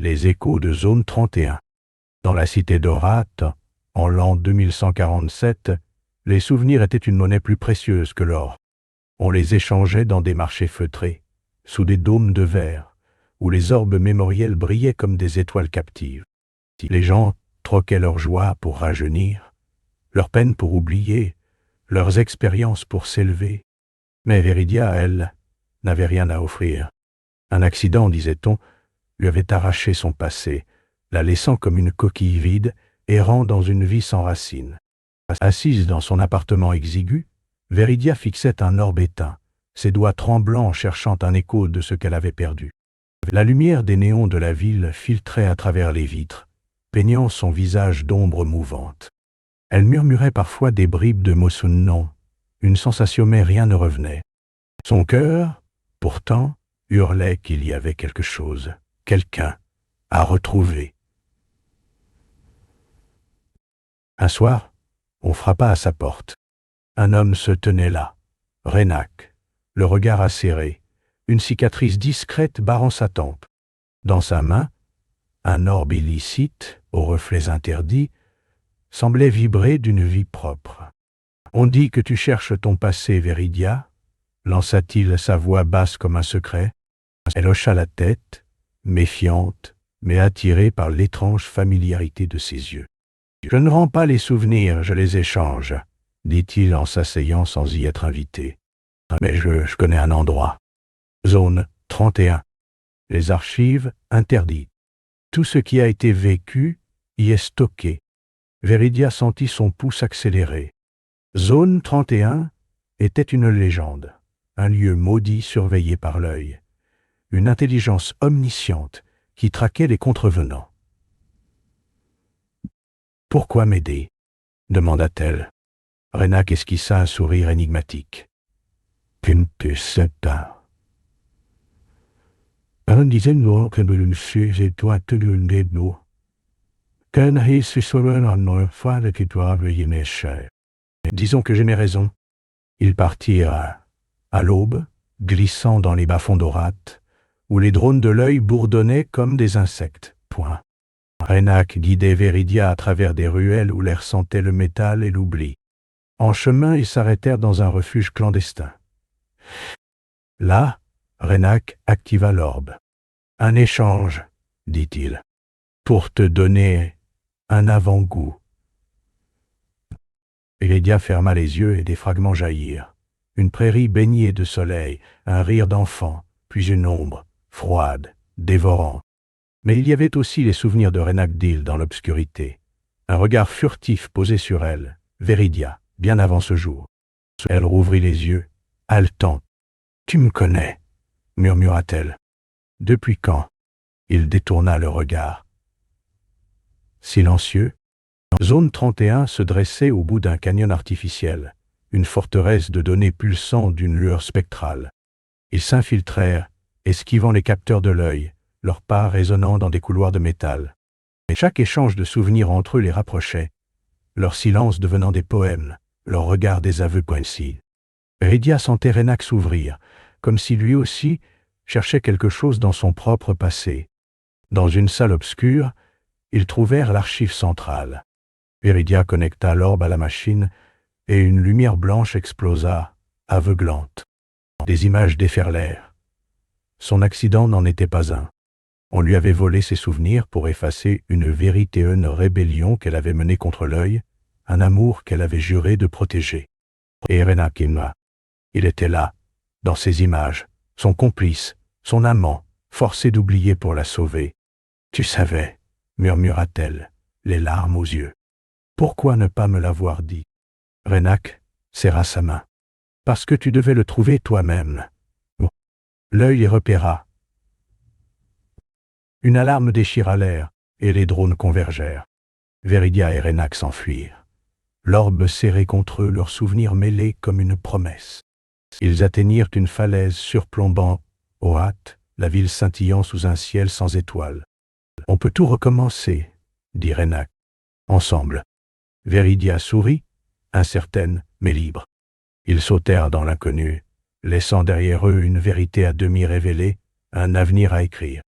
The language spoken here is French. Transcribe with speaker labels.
Speaker 1: Les échos de Zone 31. Dans la cité d'Orate, en l'an 2147, les souvenirs étaient une monnaie plus précieuse que l'or. On les échangeait dans des marchés feutrés, sous des dômes de verre, où les orbes mémoriels brillaient comme des étoiles captives. Les gens troquaient leur joie pour rajeunir, leur peine pour oublier, leurs expériences pour s'élever. Mais Viridia, elle, n'avait rien à offrir. Un accident, disait-on, lui avait arraché son passé, la laissant comme une coquille vide, errant dans une vie sans racines. Assise dans son appartement exigu, Viridia fixait un orbe éteint, ses doigts tremblants en cherchant un écho de ce qu'elle avait perdu. La lumière des néons de la ville filtrait à travers les vitres, peignant son visage d'ombre mouvante. Elle murmurait parfois des bribes de mots sonnants, une sensation mais rien ne revenait. Son cœur, pourtant, hurlait qu'il y avait quelque chose, quelqu'un, à retrouver. Un soir, on frappa à sa porte. Un homme se tenait là, Renak, le regard acéré, une cicatrice discrète barrant sa tempe. Dans sa main, un orbe illicite, aux reflets interdits, semblait vibrer d'une vie propre. « On dit que tu cherches ton passé, Viridia » lança-t-il sa voix basse comme un secret. Elle hocha la tête, méfiante, mais attirée par l'étrange familiarité de ses yeux. « Je ne rends pas les souvenirs, je les échange » dit-il en s'asseyant sans y être invité. « Mais je connais un endroit. Zone 31. Les archives interdites. Tout ce qui a été vécu y est stocké. » Viridia sentit son pouls accélérer. Zone 31 était une légende, un lieu maudit surveillé par l'œil, une intelligence omnisciente qui traquait les contrevenants. « Pourquoi m'aider » demanda-t-elle. Renak esquissa un sourire énigmatique. « Tu ne sais pas. On disait nous que nous et toi te donner nous. Qu'un se soit en fois que toi veuillez mes chers. Disons que j'ai mes raisons. » Ils partirent à l'aube, glissant dans les bas-fonds d'Orate, où les drones de l'œil bourdonnaient comme des insectes. Point. Renak guidait Viridia à travers des ruelles où l'air sentait le métal et l'oubli. En chemin, ils s'arrêtèrent dans un refuge clandestin. Là, Renak activa l'orbe. « Un échange, dit-il, pour te donner un avant-goût. » Viridia ferma les yeux et des fragments jaillirent. Une prairie baignée de soleil, un rire d'enfant, puis une ombre, froide, dévorante. Mais il y avait aussi les souvenirs de Renak Dil dans l'obscurité. Un regard furtif posé sur elle, Viridia, bien avant ce jour. Elle rouvrit les yeux, haletante. « Tu me connais » murmura-t-elle. « Depuis quand ?» Il détourna le regard. Silencieux, Zone 31 se dressait au bout d'un canyon artificiel, une forteresse de données pulsant d'une lueur spectrale. Ils s'infiltrèrent, esquivant les capteurs de l'œil, leurs pas résonnant dans des couloirs de métal. Et chaque échange de souvenirs entre eux les rapprochait, leur silence devenant des poèmes, leurs regards des aveux poétiques. Viridia sentait Renak s'ouvrir, comme si lui aussi cherchait quelque chose dans son propre passé. Dans une salle obscure, ils trouvèrent l'archive centrale. Viridia connecta l'orbe à la machine et une lumière blanche explosa, aveuglante. Des images déferlèrent. Son accident n'en était pas un. On lui avait volé ses souvenirs pour effacer une véritéeuse rébellion qu'elle avait menée contre l'œil, un amour qu'elle avait juré de protéger. Et Renak Imma, il était là, dans ces images, son complice, son amant, forcé d'oublier pour la sauver. « Tu savais » murmura-t-elle, les larmes aux yeux. « Pourquoi ne pas me l'avoir dit ?» Renak serra sa main. « Parce que tu devais le trouver toi-même. » L'œil les repéra. Une alarme déchira l'air, et les drones convergèrent. Viridia et Renak s'enfuirent. L'orbe serré contre eux, leurs souvenirs mêlés comme une promesse. Ils atteignirent une falaise surplombant Orate, la ville scintillant sous un ciel sans étoiles. « On peut tout recommencer, » dit Renak. « Ensemble. » Viridia sourit, incertaine mais libre. Ils sautèrent dans l'inconnu, laissant derrière eux une vérité à demi révélée, un avenir à écrire.